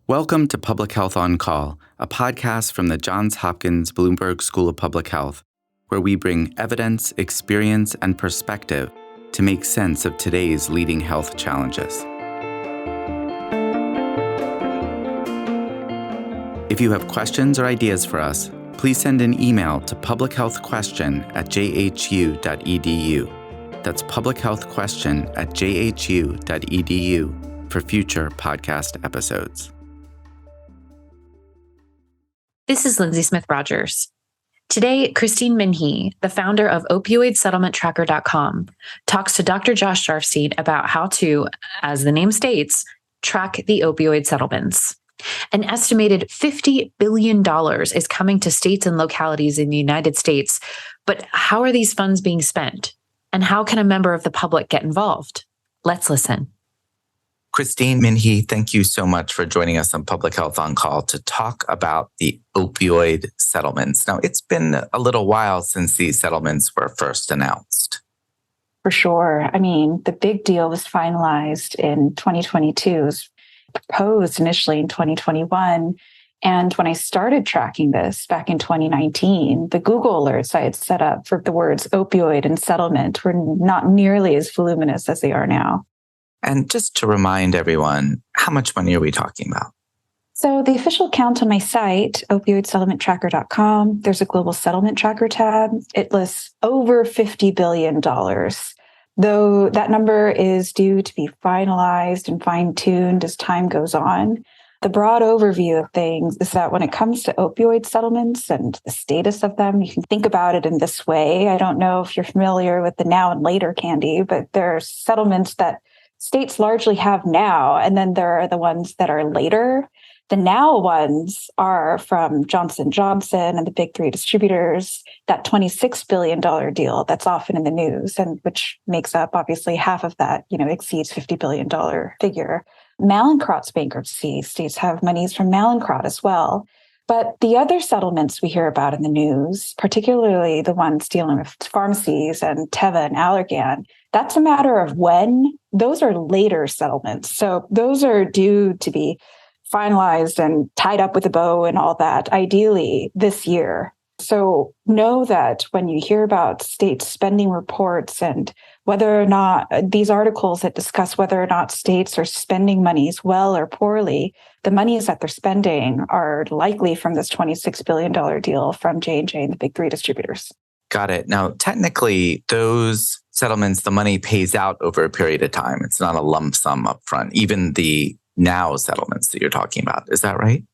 Welcome to Public Health on Call, a podcast from the Johns Hopkins Bloomberg School of Public Health, where we bring evidence, experience, and perspective to make sense of today's leading health challenges. If you have questions or ideas for us, please send an email to publichealthquestion@jhu.edu. That's publichealthquestion@jhu.edu for future podcast episodes. This is Lindsay Smith-Rogers. Today, Christine Minhee, the founder of OpioidSettlementTracker.com, talks to Dr. Josh Sharfstein about how to, as the name states, track the opioid settlements. An estimated $50 billion is coming to states and localities in the United States, but how are these funds being spent? And how can a member of the public get involved? Let's listen. Christine Minhee, thank you so much for joining us on Public Health on Call to talk about the opioid settlements. Now, it's been a little while since these settlements were first announced. For sure. I mean, the big deal was finalized in 2022, it was proposed initially in 2021. And when I started tracking this back in 2019, the Google alerts I had set up for the words opioid and settlement were not nearly as voluminous as they are now. And just to remind everyone, how much money are we talking about? So the official count on my site, opioidsettlementtracker.com, there's a global settlement tracker tab. It lists over $50 billion, though that number is due to be finalized and fine-tuned as time goes on. The broad overview of things is that when it comes to opioid settlements and the status of them, you can think about it in this way. I don't know if you're familiar with the now and later candy, but there are settlements that states largely have now, and then there are the ones that are later. The now ones are from Johnson & Johnson and the big three distributors, that $26 billion deal that's often in the news, and which makes up obviously half of that, exceeds $50 billion figure. Mallinckrodt's bankruptcy, states have monies from Mallinckrodt as well. But the other settlements we hear about in the news, particularly the ones dealing with pharmacies and Teva and Allergan, that's a matter of when. Those are later settlements. So those are due to be finalized and tied up with a bow and all that, ideally this year. So know that when you hear about state spending reports and whether or not these articles that discuss whether or not states are spending monies well or poorly, the monies that they're spending are likely from this $26 billion deal from J&J and the big three distributors. Got it. Now, technically, those settlements, the money pays out over a period of time. It's not a lump sum upfront, even the now settlements that you're talking about. Is that right?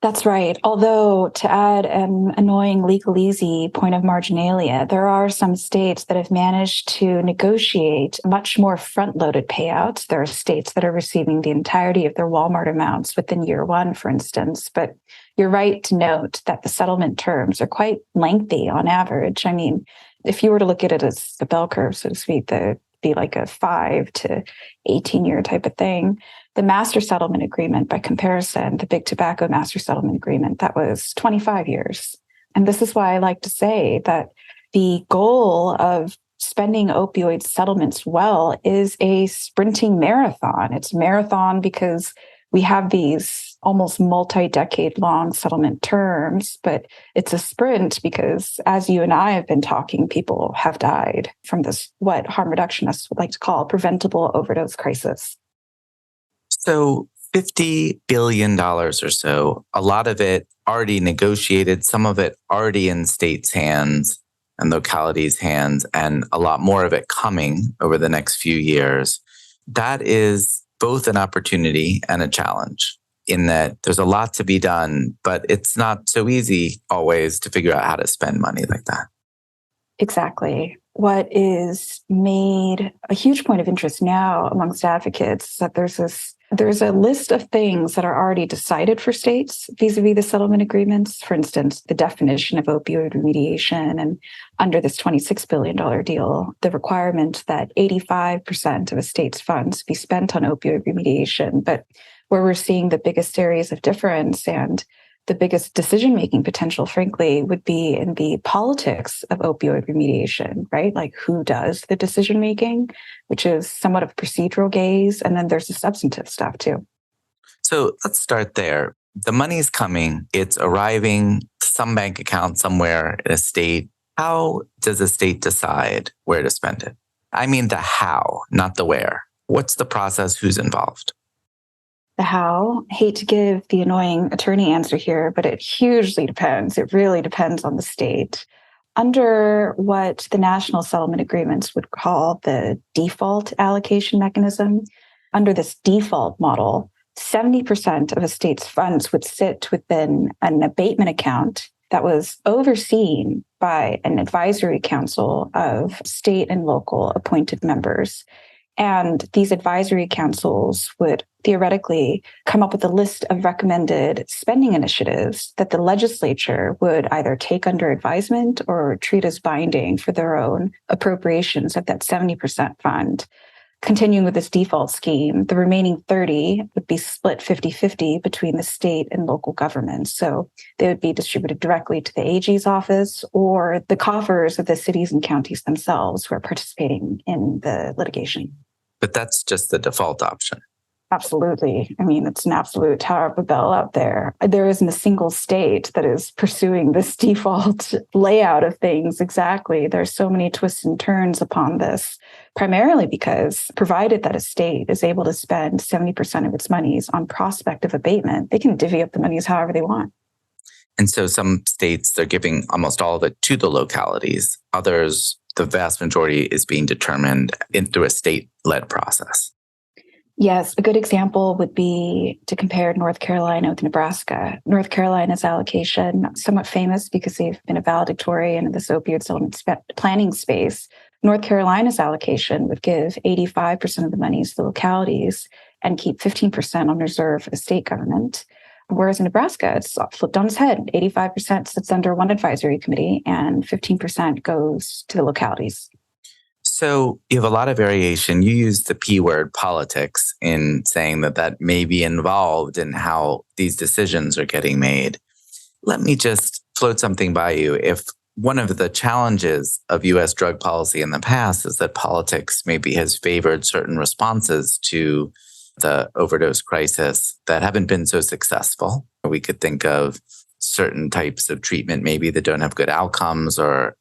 That's right. Although, to add an annoying legalese point of marginalia, there are some states that have managed to negotiate much more front-loaded payouts. There are states that are receiving the entirety of their Walmart amounts within year one, for instance. But you're right to note that the settlement terms are quite lengthy on average. I mean, if you were to look at it as a bell curve, so to speak, that'd be like a 5 to 18-year type of thing. The master settlement agreement, by comparison, the big tobacco master settlement agreement, that was 25 years. And this is why I like to say that the goal of spending opioid settlements well is a sprinting marathon. It's a marathon because we have these almost multi-decade long settlement terms, but it's a sprint because, as you and I have been talking, people have died from this, what harm reductionists would like to call preventable overdose crisis. So $50 billion or so, a lot of it already negotiated, some of it already in states' hands and localities' hands, and a lot more of it coming over the next few years. That is both an opportunity and a challenge in that there's a lot to be done, but it's not so easy always to figure out how to spend money like that. Exactly. What is made a huge point of interest now amongst advocates is that there's a list of things that are already decided for states vis-a-vis the settlement agreements. For instance, the definition of opioid remediation, and under this $26 billion deal, the requirement that 85% of a state's funds be spent on opioid remediation. But where we're seeing the biggest areas of difference and the biggest decision-making potential, frankly, would be in the politics of opioid remediation, right? Like who does the decision-making, which is somewhat of a procedural gaze. And then there's the substantive stuff too. So let's start there. The money's coming, it's arriving to some bank account somewhere in a state. How does a state decide where to spend it? I mean the how, not the where. What's the process? Who's involved? The how, hate to give the annoying attorney answer here, but it hugely depends. It really depends on the state. Under what the national settlement agreements would call the default allocation mechanism, under this default model, 70% of a state's funds would sit within an abatement account that was overseen by an advisory council of state and local appointed members. And these advisory councils would theoretically come up with a list of recommended spending initiatives that the legislature would either take under advisement or treat as binding for their own appropriations of that 70% fund. Continuing with this default scheme, the remaining 30 would be split 50-50 between the state and local governments. So they would be distributed directly to the AG's office or the coffers of the cities and counties themselves who are participating in the litigation. But that's just the default option. Absolutely. I mean, it's an absolute Tower of Babel out there. There isn't a single state that is pursuing this default layout of things exactly. There's so many twists and turns upon this, primarily because provided that a state is able to spend 70% of its monies on prospective abatement, they can divvy up the monies however they want. And so some states, they're giving almost all of it to the localities. Others, the vast majority is being determined through a state-led process. Yes, a good example would be to compare North Carolina with Nebraska. North Carolina's allocation, somewhat famous because they've been a valedictorian in this opioid settlement planning space. North Carolina's allocation would give 85% of the monies to the localities and keep 15% on reserve for the state government. Whereas in Nebraska, it's flipped on its head. 85% sits under one advisory committee and 15% goes to the localities. So you have a lot of variation. You use the P word, politics, in saying that that may be involved in how these decisions are getting made. Let me just float something by you. If one of the challenges of U.S. drug policy in the past is that politics maybe has favored certain responses to the overdose crisis that haven't been so successful. We could think of certain types of treatment maybe that don't have good outcomes, or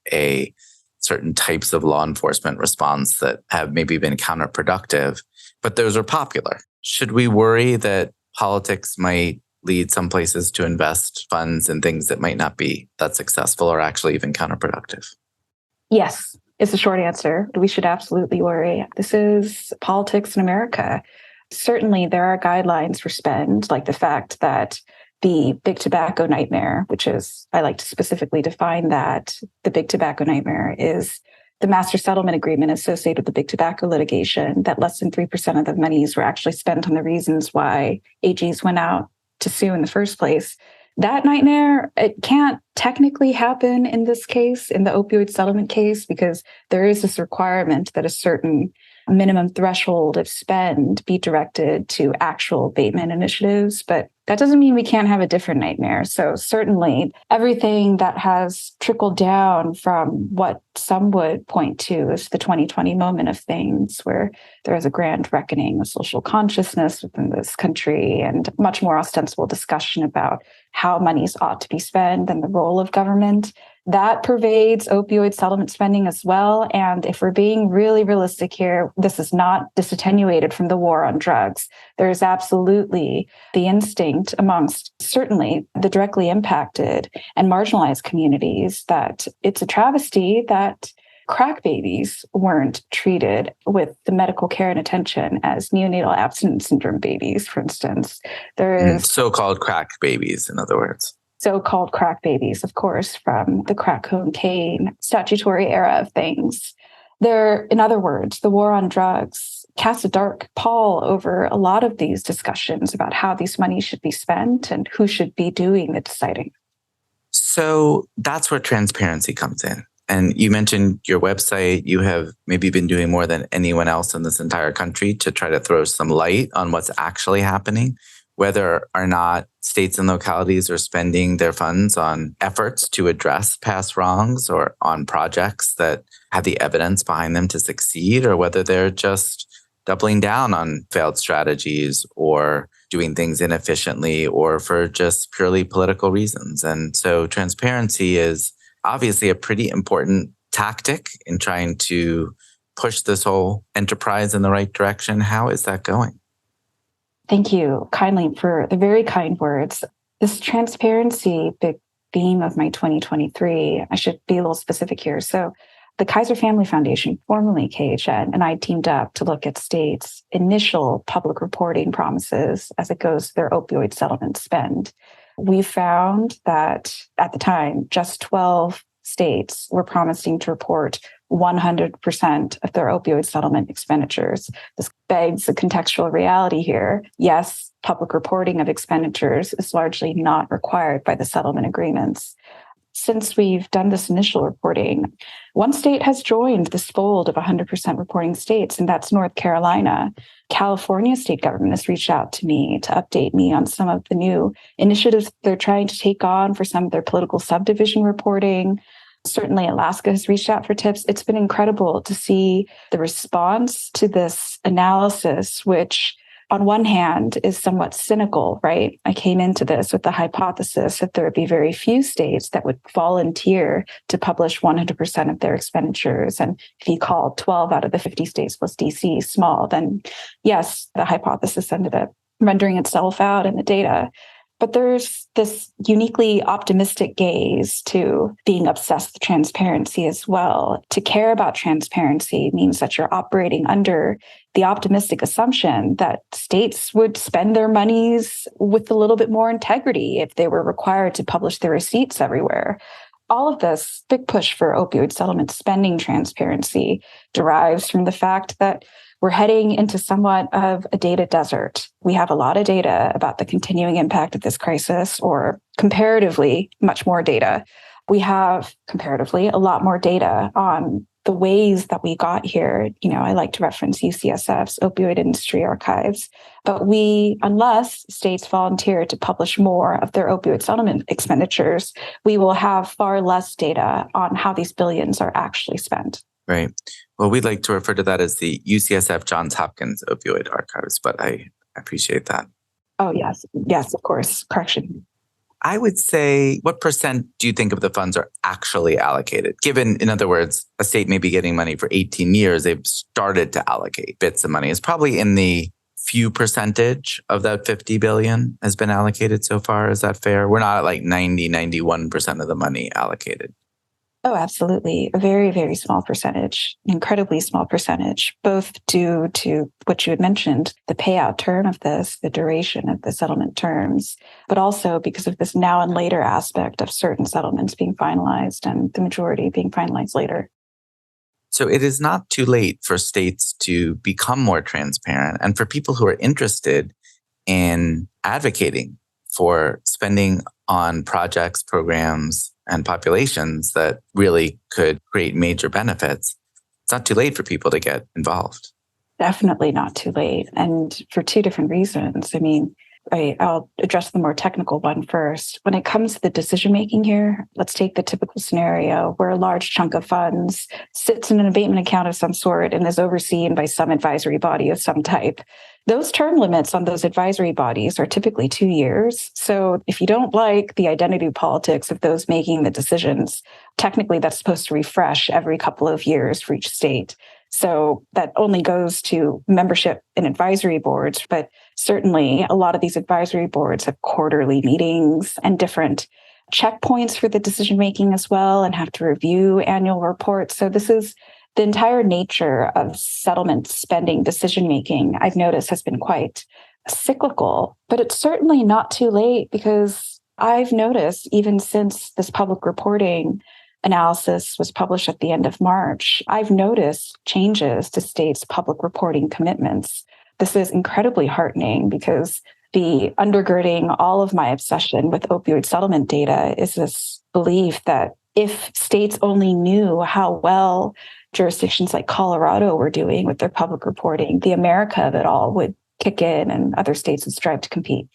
certain types of law enforcement response that have maybe been counterproductive, but those are popular. Should we worry that politics might lead some places to invest funds in things that might not be that successful or actually even counterproductive? Yes, is the short answer. We should absolutely worry. This is politics in America. Certainly, there are guidelines for spend, like the fact that the big tobacco nightmare, which is, I like to specifically define that, the big tobacco nightmare is the master settlement agreement associated with the big tobacco litigation, that less than 3% of the monies were actually spent on the reasons why AGs went out to sue in the first place. That nightmare, it can't technically happen in this case, in the opioid settlement case, because there is this requirement that a certain minimum threshold of spend be directed to actual abatement initiatives. But that doesn't mean we can't have a different nightmare. So certainly everything that has trickled down from what some would point to as the 2020 moment of things, where there is a grand reckoning of social consciousness within this country and much more ostensible discussion about how monies ought to be spent and the role of government, that pervades opioid settlement spending as well. And if we're being really realistic here, this is not disattenuated from the war on drugs. There is absolutely the instinct amongst certainly the directly impacted and marginalized communities that it's a travesty that crack babies weren't treated with the medical care and attention as neonatal abstinence syndrome babies, for instance. There is so-called crack babies, in other words. So-called crack babies, of course, from the crack cocaine statutory era of things. In other words, the war on drugs casts a dark pall over a lot of these discussions about how these monies should be spent and who should be doing the deciding. So that's where transparency comes in. And you mentioned your website. You have maybe been doing more than anyone else in this entire country to try to throw some light on what's actually happening, whether or not states and localities are spending their funds on efforts to address past wrongs or on projects that have the evidence behind them to succeed, or whether they're just doubling down on failed strategies or doing things inefficiently or for just purely political reasons. And so transparency is obviously a pretty important tactic in trying to push this whole enterprise in the right direction. How is that going? Thank you kindly for the very kind words. This transparency, big theme of my 2023, I should be a little specific here. So the Kaiser Family Foundation, formerly KHN, and I teamed up to look at states' initial public reporting promises as it goes to their opioid settlement spend. We found that at the time, just 12 states were promising to report 100% of their opioid settlement expenditures. This begs the contextual reality here. Yes, public reporting of expenditures is largely not required by the settlement agreements. Since we've done this initial reporting, one state has joined this fold of 100% reporting states, and that's North Carolina. California state government has reached out to me to update me on some of the new initiatives they're trying to take on for some of their political subdivision reporting. Certainly, Alaska has reached out for tips. It's been incredible to see the response to this analysis, which on one hand is somewhat cynical, right? I came into this with the hypothesis that there would be very few states that would volunteer to publish 100% of their expenditures. And if you call 12 out of the 50 states plus DC small, then yes, the hypothesis ended up rendering itself out in the data. But there's this uniquely optimistic gaze to being obsessed with transparency as well. To care about transparency means that you're operating under the optimistic assumption that states would spend their monies with a little bit more integrity if they were required to publish their receipts everywhere. All of this big push for opioid settlement spending transparency derives from the fact that we're heading into somewhat of a data desert. We have a lot of data about the continuing impact of this crisis, or comparatively much more data. We have comparatively a lot more data on the ways that we got here. I like to reference UCSF's Opioid Industry Archives. But unless states volunteer to publish more of their opioid settlement expenditures, we will have far less data on how these billions are actually spent. Right. Well, we'd like to refer to that as the UCSF Johns Hopkins Opioid Archives, but I appreciate that. Oh, yes. Yes, of course. Correction. I would say, what percent do you think of the funds are actually allocated? Given, in other words, a state may be getting money for 18 years, they've started to allocate bits of money. It's probably in the few percentage of that 50 billion has been allocated so far. Is that fair? We're not at like 90, 91% of the money allocated. Oh, absolutely. A very, very small percentage, incredibly small percentage, both due to what you had mentioned, the payout term of this, the duration of the settlement terms, but also because of this now and later aspect of certain settlements being finalized and the majority being finalized later. So it is not too late for states to become more transparent and for people who are interested in advocating for spending on projects, programs, and populations that really could create major benefits. It's not too late for people to get involved. Definitely not too late. And for two different reasons. I'll address the more technical one first. When it comes to the decision-making here, let's take the typical scenario where a large chunk of funds sits in an abatement account of some sort and is overseen by some advisory body of some type. Those term limits on those advisory bodies are typically 2 years. So if you don't like the identity politics of those making the decisions, technically that's supposed to refresh every couple of years for each state. So that only goes to membership in advisory boards, but certainly a lot of these advisory boards have quarterly meetings and different checkpoints for the decision-making as well, and have to review annual reports. So this is the entire nature of settlement spending decision-making, I've noticed, has been quite cyclical, but it's certainly not too late, because I've noticed even since this public reporting analysis was published at the end of March, I've noticed changes to states' public reporting commitments. This is incredibly heartening, because the undergirding all of my obsession with opioid settlement data is this belief that if states only knew how well jurisdictions like Colorado were doing with their public reporting, the America of it all would kick in and other states would strive to compete.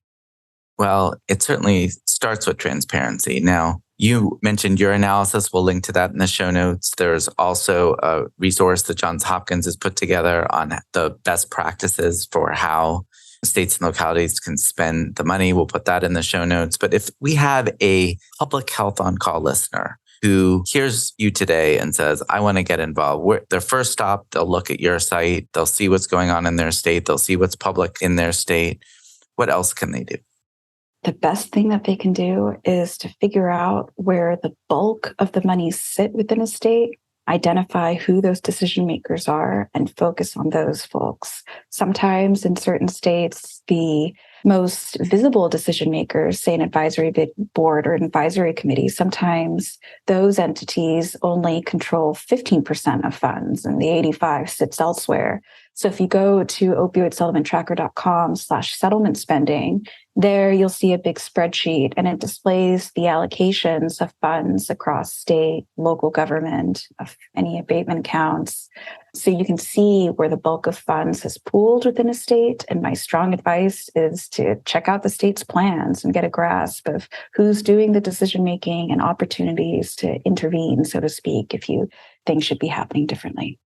Well, it certainly starts with transparency. Now, you mentioned your analysis. We'll link to that in the show notes. There's also a resource that Johns Hopkins has put together on the best practices for how states and localities can spend the money. We'll put that in the show notes. But if we have a public health on call listener who hears you today and says, I want to get involved, their first stop, they'll look at your site, they'll see what's going on in their state, they'll see what's public in their state. What else can they do? The best thing that they can do is to figure out where the bulk of the monies sit within a state, identify who those decision makers are, and focus on those folks. Sometimes in certain states, the most visible decision makers, say an advisory board or an advisory committee, sometimes those entities only control 15% of funds and the 85 sits elsewhere. So if you go to opioidsettlementtracker.com/settlement spending, there you'll see a big spreadsheet and it displays the allocations of funds across state, local government, of any abatement accounts. So you can see where the bulk of funds is pooled within a state. And my strong advice is to check out the state's plans and get a grasp of who's doing the decision-making and opportunities to intervene, so to speak, if you think should be happening differently.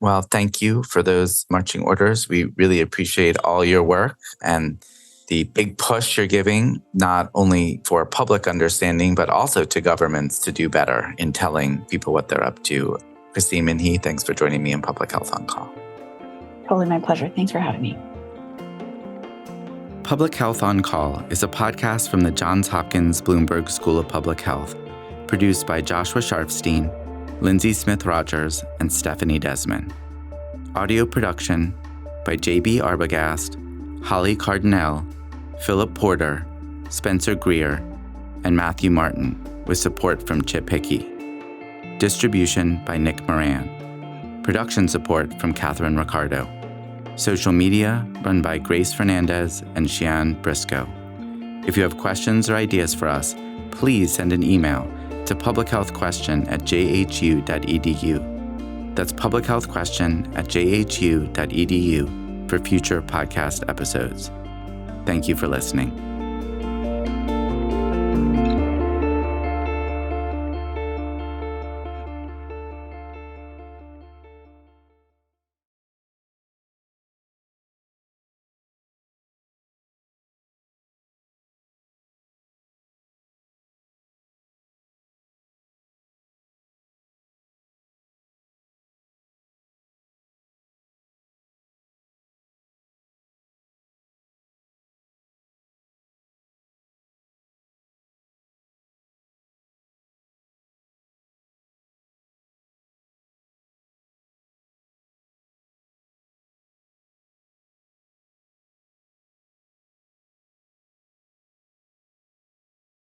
Well, thank you for those marching orders. We really appreciate all your work and the big push you're giving, not only for public understanding, but also to governments to do better in telling people what they're up to. Christine Minhee, thanks for joining me in Public Health on Call. Totally my pleasure. Thanks for having me. Public Health on Call is a podcast from the Johns Hopkins Bloomberg School of Public Health, produced by Joshua Sharfstein, Lindsay Smith-Rogers, and Stephanie Desmond. Audio production by J.B. Arbogast, Holly Cardinale, Philip Porter, Spencer Greer, and Matthew Martin, with support from Chip Hickey. Distribution by Nick Moran. Production support from Catherine Ricardo. Social media run by Grace Fernandez and Shian Briscoe. If you have questions or ideas for us, please send an email to publichealthquestion@jhu.edu. That's publichealthquestion@jhu.edu for future podcast episodes. Thank you for listening.